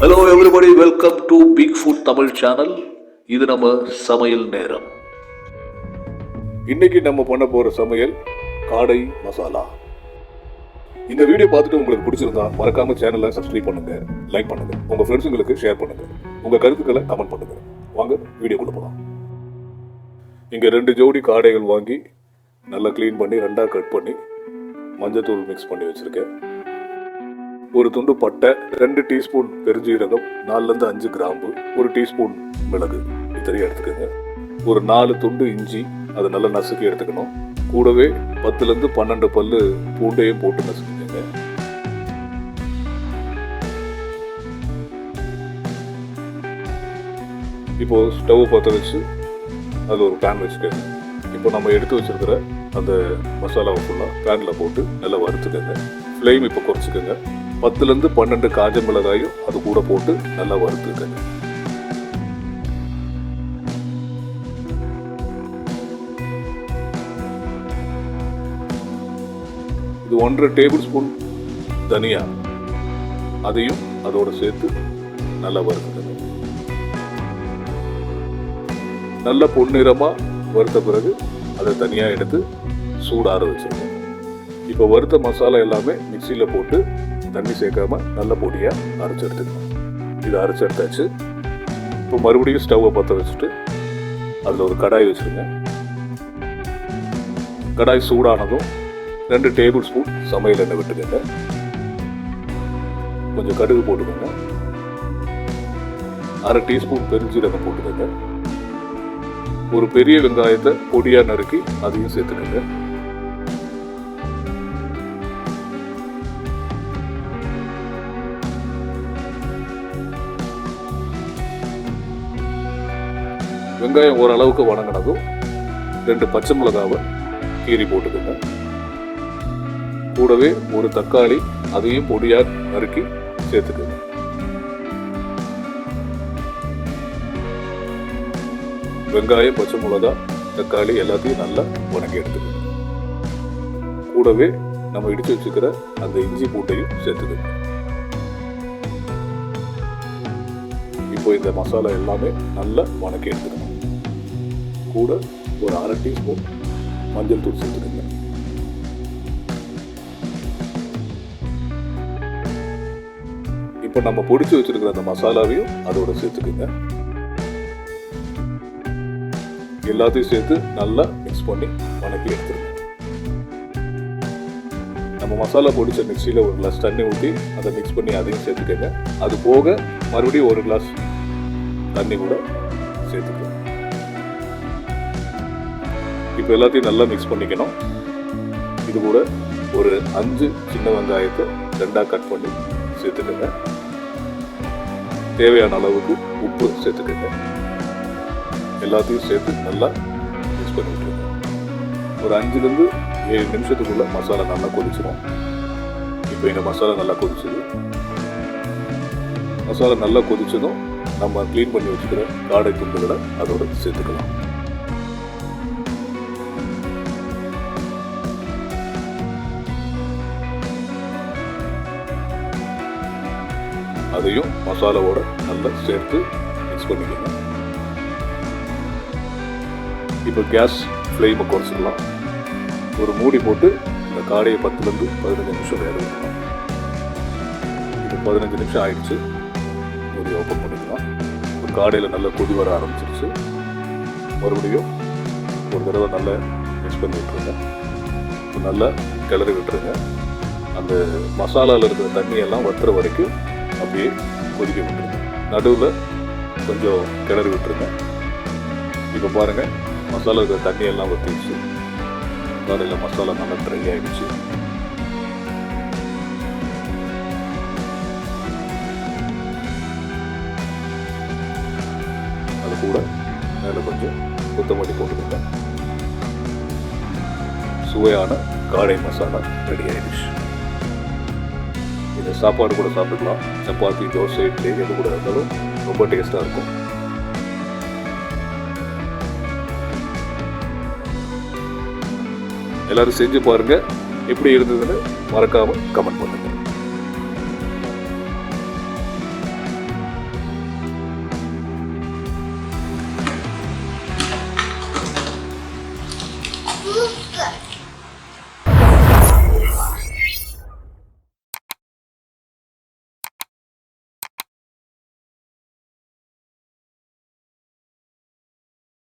Hello everybody, welcome to BigFoot Tamil channel. இது நம்ம சமையல் நேரம். இன்னைக்கு நம்ம பண்ண போற சமையல் காடை மசாலா. இந்த வீடியோ பார்த்துட்டு உங்களுக்கு பிடிச்சிருந்தா மறக்காம சேனலை சப்ஸ்கிரைப் பண்ணுங்க, லைக் பண்ணுங்க, உங்க ஃப்ரெண்ட்ஸுங்களுக்கு ஷேர் பண்ணுங்க, உங்க கருத்துக்களை கமெண்ட் பண்ணுங்க. வாங்க வீடியோக்குள்ள போலாம். இங்க 2 ஜோடி காடைகள் வாங்கி நல்லா க்ளீன் பண்ணி 2ஆ கட் பண்ணி மஞ்சத்தூள் மிக்ஸ் பண்ணி வச்சிருக்கேன். ஒரு துண்டு பட்டை, 2 டீஸ்பூன் பெருஞ்சீரகம், 4லேருந்து 5 கிராம்பு, 1 டீஸ்பூன் மிளகு இத்தனையும் எடுத்துக்கோங்க. ஒரு 4 துண்டு இஞ்சி, அதை நல்லா நசுக்கி எடுத்துக்கணும். கூடவே 10லேருந்து 12 பல்லு பூண்டையும் போட்டு நசுக்கிக்கோங்க. இப்போ ஸ்டவ் பற்ற வச்சு அதில் ஒரு பேன் வச்சுக்கோங்க. இப்போ நம்ம எடுத்து வச்சிருக்கிற அந்த மசாலாவை ஃபுல்லாக பேனில் போட்டு நல்லா வறுத்துக்கோங்க. ஃப்ளேம் இப்போ குறைச்சிக்கோங்க. 10லேருந்து 12 காஞ்ச மிளகாயும் அது கூட போட்டு நல்லா வறுத்துக்கோங்க. இது 1½ டேபிள் ஸ்பூன் தனியா, அதையும் அதோட சேர்த்து நல்லா வறுத்துக்கோங்க. நல்ல பொன்னிறமா வறுத்த பிறகு அதை தனியாக எடுத்து சூடாற வச்சிருக்கோம். இப்போ வறுத்த மசாலா எல்லாமே மிக்சியில் போட்டு தண்ணி சேர்க்காம நல்ல பொடியாக அரைச்சி எடுத்துக்கணும். இதை அரைச்சி எடுத்தாச்சு. இப்போ மறுபடியும் ஸ்டவ்வை பற்ற வச்சுட்டு அதில் ஒரு கடாய் வச்சுருங்க. கடாய் சூடானதும் 2 டேபிள் ஸ்பூன் சமையல் எண்ணெய் விட்டுக்கோங்க. கொஞ்சம் கடுகு போட்டுக்கோங்க. 1/2 டீஸ்பூன் பெருஞ்சீரகம் போட்டுக்கோங்க. ஒரு பெரிய வெங்காயத்தை பொடியாக நறுக்கி அதையும் சேர்த்துக்கோங்க. வெங்காயம் ஓரளவுக்கு வணங்கினதும் 2 பச்சை மிளகாவை கீறி போட்டுக்கோங்க. கூடவே ஒரு தக்காளி, அதையும் பொடியாக நறுக்கி சேர்த்துக்கோங்க. வெங்காயம், பச்சை மிளகா, தக்காளி எல்லாத்தையும் நல்லா வணங்கி எடுத்துக்கோங்க. கூடவே நம்ம இடிச்சு வச்சுக்கிற அந்த இஞ்சி பூண்டையும் சேர்த்துக்கோங்க. இப்போ இந்த மசாலா எல்லாமே நல்லா வணக்கி எடுத்துக்கணும். கூட ஒரு 1/2 டீஸ்பூன் மஞ்சள் தூள் சேர்த்துக்கோங்க. இப்போ நம்ம பொடிச்சு வச்சிருக்கிற அந்த மசாலாவையும் அதோட சேர்த்துக்கோங்க. எல்லாத்தையும் சேர்த்து நல்லா மிக்ஸ் பண்ணி வணக்கி எடுத்துருங்க. நம்ம மசாலா பொடிச்ச மிக்சியில் ஒரு கிளாஸ் தண்ணி ஊற்றி அதை மிக்ஸ் பண்ணி அதையும் சேர்த்துக்கோங்க. அது போக மறுபடியும் ஒரு கிளாஸ் தண்ணி கூட சேர்த்துக்கோங்க. இப்போ எல்லாத்தையும் நல்லா மிக்ஸ் பண்ணிக்கணும். இது கூட ஒரு 5 சின்ன வெங்காயத்தை 2ஆ கட் பண்ணி சேர்த்துக்கோங்க. தேவையான அளவுக்கு உப்பு சேர்த்துக்கோங்க. எல்லாத்தையும் சேர்த்து நல்லா மிக்ஸ் பண்ணி விட்டுருங்க. ஒரு 5லேருந்து 7 நிமிஷத்துக்குள்ள மசாலா நல்லா கொதிச்சிடும். இப்போ இந்த மசாலா நல்லா கொதிச்சுது. மசாலா நல்லா கொதிச்சதும் நம்ம க்ளீன் பண்ணி வச்சுக்கிற காடை துண்டுகளை அதோட சேர்த்துக்கலாம். அதையும் மசாலாவோட நல்லா சேர்த்து மிக்ஸ் பண்ணிக்கணும். இப்போ கேஸ் ஃப்ளேமை குறைச்சிக்கலாம். ஒரு மூடி போட்டு இந்த காடையை 10லேருந்து 15 நிமிஷம் வேக வைக்கலாம். இப்போ 15 நிமிஷம் ஆயிடுச்சு. மூடி ஓப்பன் பண்ணிக்கலாம். இப்போ காடையில் நல்லா கொதி வர ஆரம்பிச்சிருச்சு. மறுபடியும் ஒரு தடவை நல்லா மிக்ஸ் பண்ணி விட்டுருங்க. நல்லா கிளறி விட்டுருங்க. அந்த மசாலாவில் இருக்கிற தண்ணியெல்லாம் வத்துற வரைக்கும் அப்படியே கொதிக்க விட்டுருங்க. நடுவில் கொஞ்சம் கிளறி விட்டுருங்க. இப்போ பாருங்கள், மசாலா இருக்கிற தண்ணியெல்லாம் வற்றிடுச்சு. காலையில் மசாலா நல்லா ட்ரை ஆகிடுச்சு. அது கூட மேலே கொஞ்சம் கொத்தமல்லி போட்டுக்கோங்க. சுவையான காடை மசாலா ரெடி ஆகிடுச்சு. இதை சாப்பாடு கூட சாப்பிட்டுக்கலாம். சப்பாத்தி, தோசை, இட்லி எது கூட இருந்தாலும் ரொம்ப டேஸ்ட்டாக இருக்கும். எல்லாரும் செஞ்சு பாருங்க. எப்படி இருந்ததுன்னு மறக்காம கமெண்ட் பண்ணுங்க.